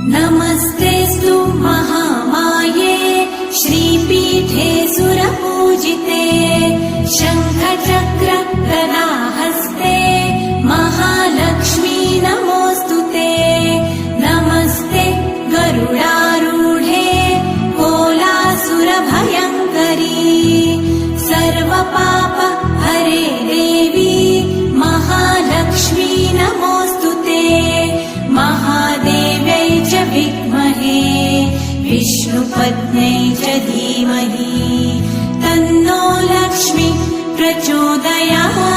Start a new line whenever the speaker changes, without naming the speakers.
नमस्तेऽस्तु महामाये श्रीपीठे सुरपूजिते शङ्खचक्र गदाहस्ते महालक्ष्मी नमोऽस्तु ते। नमस्ते गरुडारूढे कोलासुरभयङ्करी सर्वपाप हरे देवी महालक्ष्मी नमोऽस्तु ते। महादेव्यै च विद्महे विष्णुपत्न्यै च धीमहि तन्नो लक्ष्मी प्रचोदयात्।